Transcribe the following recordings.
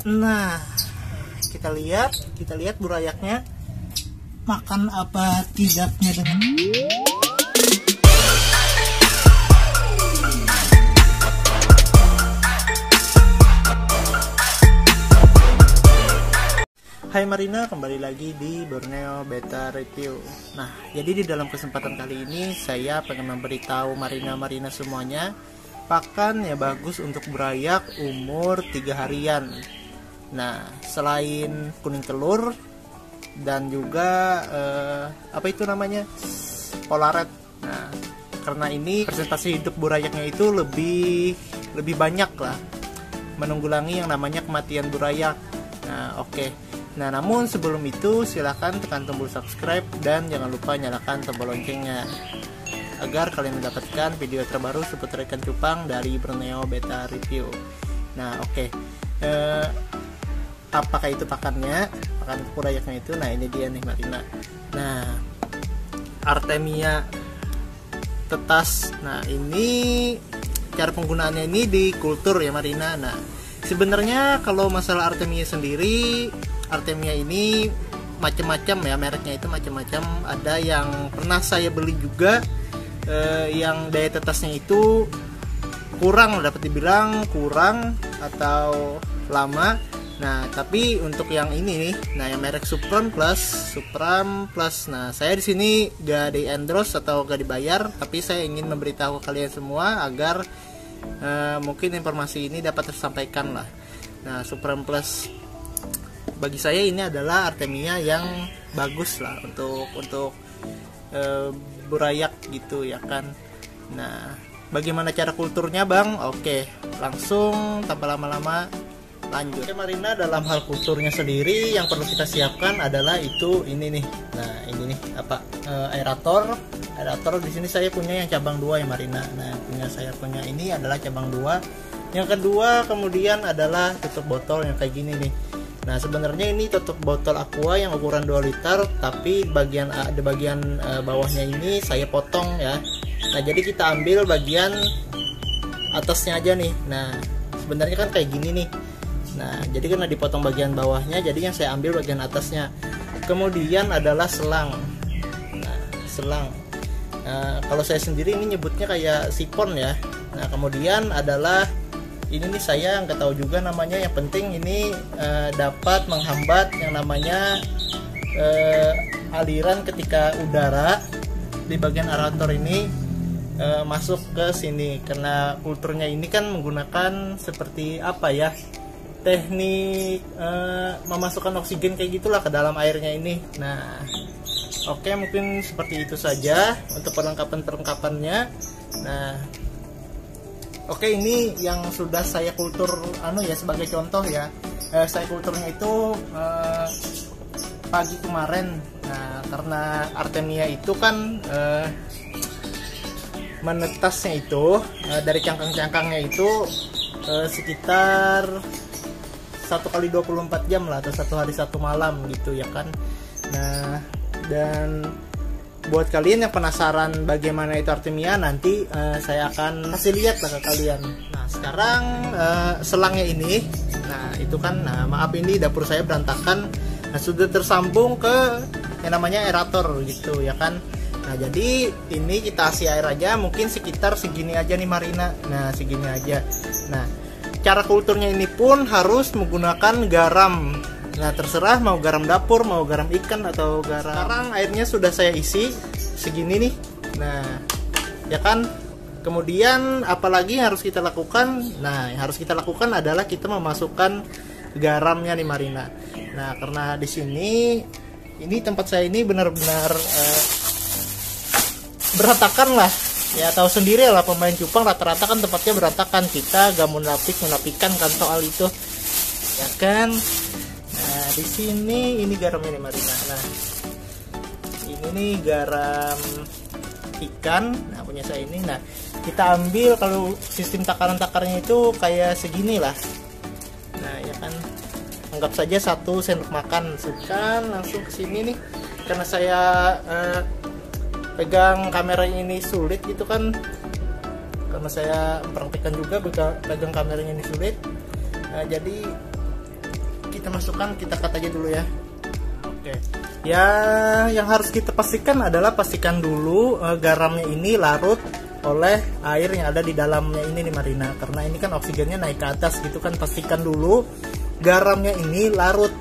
Nah, kita lihat burayaknya makan apa tidaknya dengan. Hai Marina, kembali lagi di Borneo Beta Review. Nah, jadi di dalam kesempatan kali ini saya pengen memberitahu Marina semuanya, pakan ya bagus untuk berayak umur 3 harian. Nah, selain kuning telur dan juga apa itu namanya, polaret. Nah, karena ini presentasi hidup burayaknya itu lebih banyak lah, menanggulangi yang namanya kematian burayak. Nah, oke. Nah, namun sebelum itu silahkan tekan tombol subscribe dan jangan lupa nyalakan tombol loncengnya agar kalian mendapatkan video terbaru seputar ikan cupang dari Borneo Beta Review. Nah, oke. Apakah itu pakan burayaknya itu? Nah, ini dia nih Marina. Nah, Artemia tetas. Nah, ini cara penggunaannya ini di kultur ya Marina. Nah, sebenarnya kalau masalah Artemia sendiri, Artemia ini macam-macam ya, mereknya itu macam-macam. Ada yang pernah saya beli juga yang daya tetasnya itu kurang, dapat dibilang kurang atau lama. Nah, tapi untuk yang ini nih, nah yang merek Supram Plus. Nah, saya di sini gak di endorse atau gak dibayar, tapi saya ingin memberitahu kalian semua agar mungkin informasi ini dapat tersampaikan lah. Nah, Supram Plus bagi saya ini adalah Artemia yang bagus lah untuk burayak gitu ya kan. Nah, bagaimana cara kulturnya Bang? Oke, langsung tanpa lama-lama lanjut. Oke Marina, dalam hal kulturnya sendiri yang perlu kita siapkan adalah ini nih. Nah, ini nih aerator di sini saya punya yang cabang 2 ya Marina. Nah, saya punya ini adalah cabang 2. Yang kedua kemudian adalah tutup botol yang kayak gini nih. Nah, sebenarnya ini tutup botol aqua yang ukuran 2 liter, tapi bagian bawahnya ini saya potong ya. Nah, jadi kita ambil bagian atasnya aja nih. Nah, sebenarnya kan kayak gini nih. Nah, jadi karena dipotong bagian bawahnya, jadi yang saya ambil bagian atasnya. Kemudian adalah selang. Nah, selang. Kalau saya sendiri ini nyebutnya kayak sipon ya. Nah, kemudian adalah ini nih, saya nggak tahu juga namanya. Yang penting ini dapat menghambat yang namanya aliran ketika udara di bagian aerator ini masuk ke sini. Karena kulturnya ini kan menggunakan seperti apa ya, teknik memasukkan oksigen kayak gitulah ke dalam airnya ini. Nah, oke, mungkin seperti itu saja untuk perlengkapannya. Nah, oke, ini yang sudah saya kultur ya, sebagai contoh ya. Saya kulturnya itu pagi kemarin. Nah, karena Artemia itu kan menetasnya itu dari cangkang-cangkangnya itu sekitar 1 kali 24 jam lah, atau 1 hari 1 malam gitu ya kan. Nah, dan buat kalian yang penasaran bagaimana itu Artemia, nanti saya akan kasih lihat lah ke kalian. Nah, sekarang selangnya ini, nah itu kan, maaf ini dapur saya berantakan. Nah, sudah tersambung ke yang namanya aerator gitu ya kan. Nah, jadi ini kita kasih air aja, mungkin sekitar segini aja nih Marina. Nah, segini aja. Nah, cara kulturnya ini pun harus menggunakan garam. Nah, terserah mau garam dapur, mau garam ikan, atau garam. Sekarang airnya sudah saya isi segini nih. Nah, ya kan. Kemudian apalagi yang harus kita lakukan? Nah, yang harus kita lakukan adalah kita memasukkan garamnya nih Marina. Nah, karena di sini ini tempat saya ini benar-benar berantakan lah. Ya, tahu sendiri lah pemain cupang rata-rata kan tempatnya berantakan. Kita gak menafikan kan soal itu. Ya kan? Nah, di sini ini garamnya nih Marina. Nah, ini nih garam ikan. Nah, punya saya ini. Nah, kita ambil, kalau sistem takaran-takarnya itu kayak segini lah. Nah, ya kan, anggap saja 1 sendok makan. Sekarang langsung ke sini nih. Karena saya pegang kamera ini sulit gitu kan, karena saya mempraktikkan juga pegang kameranya ini sulit. Nah, jadi kita masukkan, kita cut aja dulu ya. Oke. Ya, yang harus kita pastikan adalah pastikan dulu garamnya ini larut oleh air yang ada di dalamnya ini nih Marina, karena ini kan oksigennya naik ke atas gitu kan. Pastikan dulu garamnya ini larut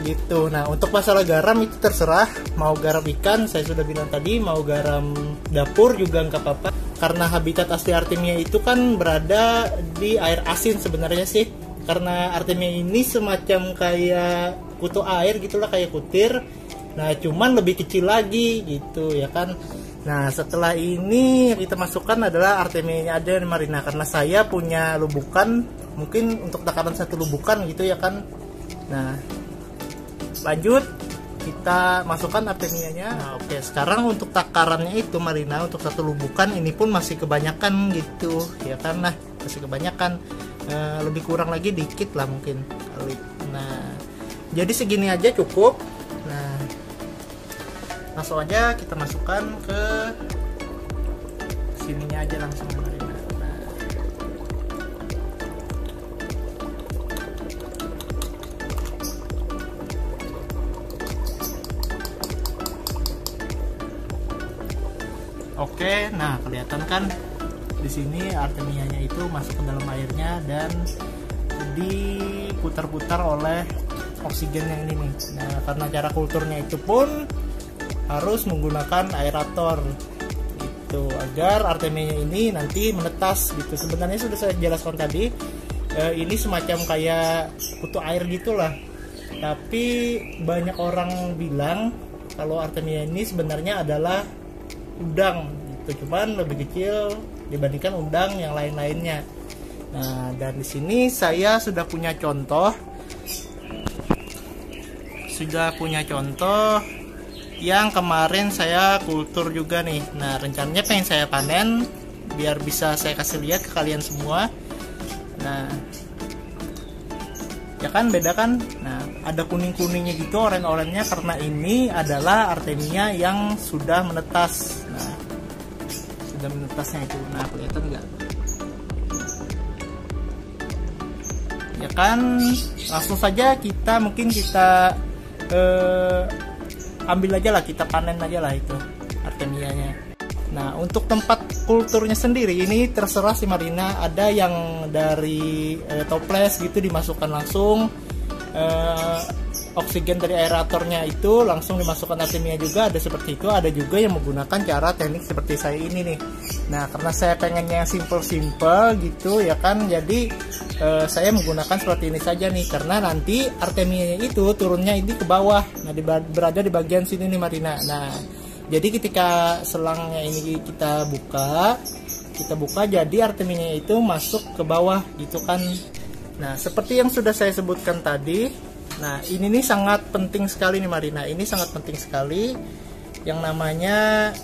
gitu. Nah, untuk masalah garam itu terserah, mau garam ikan saya sudah bilang tadi, mau garam dapur juga nggak apa-apa, karena habitat asli Artemia itu kan berada di air asin sebenarnya sih. Karena Artemia ini semacam kayak kutu air gitulah, kayak kutir. Nah, cuman lebih kecil lagi gitu ya kan. Nah, setelah ini yang kita masukkan adalah Artemia aja nih Marina, karena saya punya lubukan, mungkin untuk takaran 1 lubukan gitu ya kan. Nah, lanjut kita masukkan Artemianya. Nah, oke, sekarang untuk takarannya itu Marina, untuk 1 lubukan ini pun masih kebanyakan gitu ya kan. Nah, masih kebanyakan, lebih kurang lagi dikit lah mungkin kali. Nah, jadi segini aja cukup. Nah, langsung aja kita masukkan ke sininya aja langsung Marina. Nah, oke, nah kelihatan kan di sini Artemianya itu masuk ke dalam airnya dan diputar-putar oleh oksigen yang ini nih. Nah, karena cara kulturnya itu pun harus menggunakan aerator gitu, agar Artemianya ini nanti menetas gitu. Sebenarnya sudah saya jelaskan tadi, ini semacam kayak kutu air gitulah, tapi banyak orang bilang kalau Artemia ini sebenarnya adalah udang gitu, cuman lebih kecil dibandingkan udang yang lain-lainnya. Nah, dan di sini saya sudah punya contoh yang kemarin saya kultur juga nih. Nah, rencananya pengen saya panen biar bisa saya kasih lihat ke kalian semua. Nah, ya kan beda kan. Nah, ada kuning-kuningnya gitu, oren-orennya, karena ini adalah Artemia yang sudah menetas. Nah, sudah menetasnya itu. Nah, kelihatan nggak? Ya kan, langsung saja kita ambil aja lah, kita panen aja lah itu Artemianya. Nah, untuk tempat kulturnya sendiri ini terserah si Marina, ada yang dari toples gitu dimasukkan langsung, oksigen dari aeratornya itu langsung dimasukkan Artemia juga, ada seperti itu. Ada juga yang menggunakan cara teknik seperti saya ini nih. Nah, karena saya pengennya simple gitu ya kan, jadi saya menggunakan seperti ini saja nih, karena nanti Artemianya itu turunnya ini ke bawah. Nah, berada di bagian sini nih Marina. Nah, jadi ketika selangnya ini kita buka jadi Artemianya itu masuk ke bawah gitu kan. Nah, seperti yang sudah saya sebutkan tadi, nah ini nih sangat penting sekali nih Marina, ini sangat penting sekali yang namanya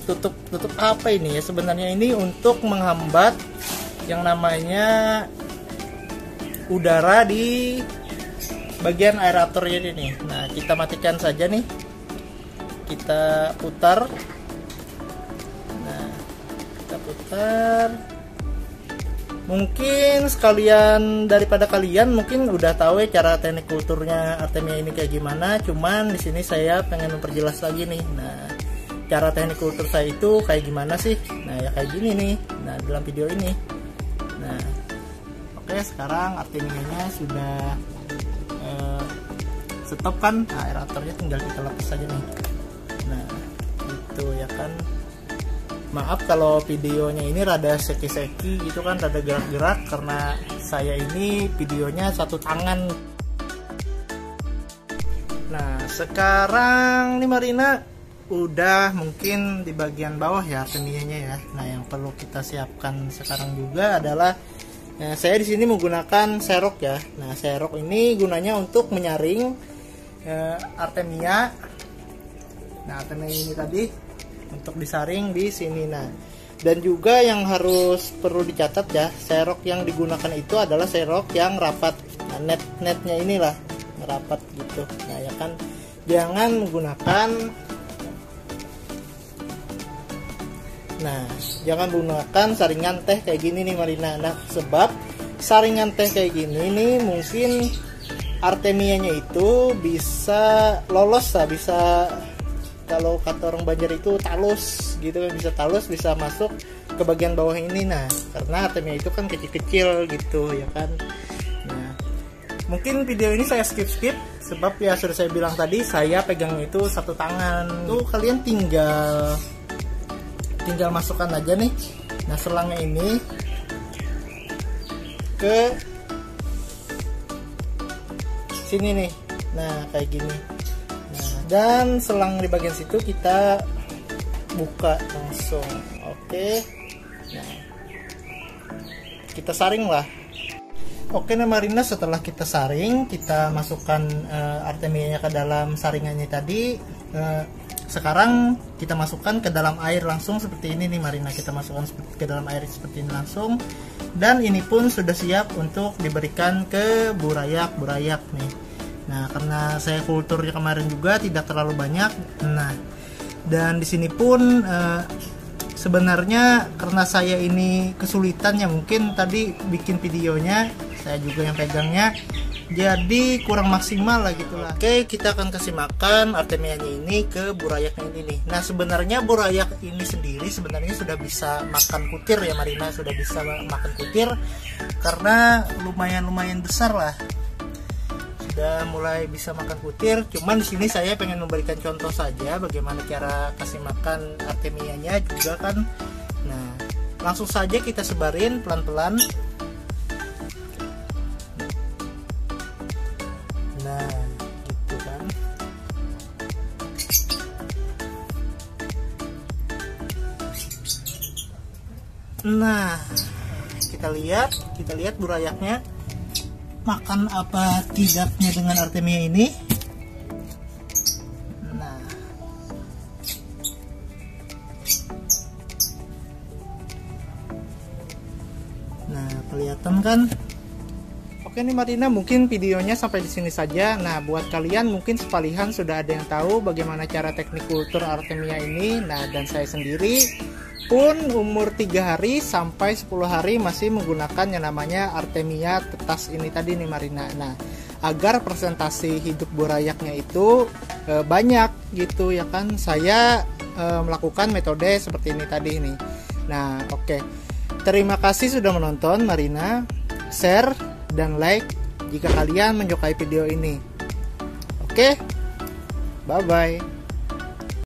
tutup apa ini ya, sebenarnya ini untuk menghambat yang namanya udara di bagian aeratornya ini. Nah, kita matikan saja nih, kita putar. Nah, kita putar. Mungkin sekalian daripada kalian mungkin udah tahu ya cara teknik kulturnya Artemia ini kayak gimana, cuman di sini saya pengen memperjelas lagi nih. Nah, cara teknik kultur saya itu kayak gimana sih? Nah, ya kayak gini nih. Nah, dalam video ini. Nah, oke, sekarang Artemianya sudah stop kan? Nah, aeratornya tinggal kita lepas saja nih. Nah, itu ya kan. Maaf kalau videonya ini rada seki-seki gitu kan, rada gerak-gerak, karena saya ini videonya satu tangan. Nah, sekarang nih Marina udah mungkin di bagian bawah ya Artemianya ya. Nah, yang perlu kita siapkan sekarang juga adalah saya di sini menggunakan serok ya. Nah, serok ini gunanya untuk menyaring Artemia. Nah, Artemia ini tadi untuk disaring di sini. Nah, dan juga yang harus perlu dicatat ya, serok yang digunakan itu adalah serok yang rapat. Nah, netnya inilah rapat gitu. Nah, ya kan, jangan menggunakan saringan teh kayak gini nih Marina. Nah, sebab saringan teh kayak gini nih, mungkin artemianya itu bisa lolos lah, bisa kalau kata orang Banjar itu talus gitu, bisa talus, bisa masuk ke bagian bawah ini. Nah, karena artemia itu kan kecil-kecil gitu ya kan. Nah, mungkin video ini saya skip sebab ya sudah saya bilang tadi, saya pegang itu satu tangan. Tuh kalian tinggal masukkan aja nih. Nah, selangnya ini ke sini nih. Nah, kayak gini. Nah, dan selang di bagian situ kita buka langsung. Oke. Nah, kita saring lah. Oke, nah Marina, setelah kita saring, kita masukkan artemianya ke dalam saringannya tadi. Sekarang kita masukkan ke dalam air langsung seperti ini nih Marina. Kita masukkan ke dalam air seperti ini langsung. Dan ini pun sudah siap untuk diberikan ke burayak nih. Nah, karena saya kulturnya kemarin juga tidak terlalu banyak. Nah, dan di sini pun sebenarnya karena saya ini kesulitannya, mungkin tadi bikin videonya saya juga yang pegangnya, jadi kurang maksimal lah gitulah. Oke, kita akan kasih makan artemianya ini ke burayaknya ini nih. Nah, sebenarnya burayak ini sendiri sebenarnya sudah bisa makan kutir ya Marina, sudah bisa makan kutir karena lumayan besar lah. Sudah mulai bisa makan kutir. Cuman di sini saya pengen memberikan contoh saja bagaimana cara kasih makan artemianya juga kan. Nah, langsung saja kita sebarin pelan-pelan. Nah, gitu kan. Nah, kita lihat burayaknya makan apa tidaknya dengan artemia ini. Nah, kelihatan kan? Oke nih Marina, mungkin videonya sampai di sini saja. Nah, buat kalian mungkin sepalihan sudah ada yang tahu bagaimana cara teknik kultur artemia ini. Nah, dan saya sendiri pun umur 3 hari sampai 10 hari masih menggunakan yang namanya artemia tetas ini tadi nih Marina. Nah, agar presentasi hidup burayaknya itu banyak gitu ya kan, saya melakukan metode seperti ini tadi nih. Nah, oke. Terima kasih sudah menonton Marina. Share dan like jika kalian menyukai video ini. Oke, bye bye.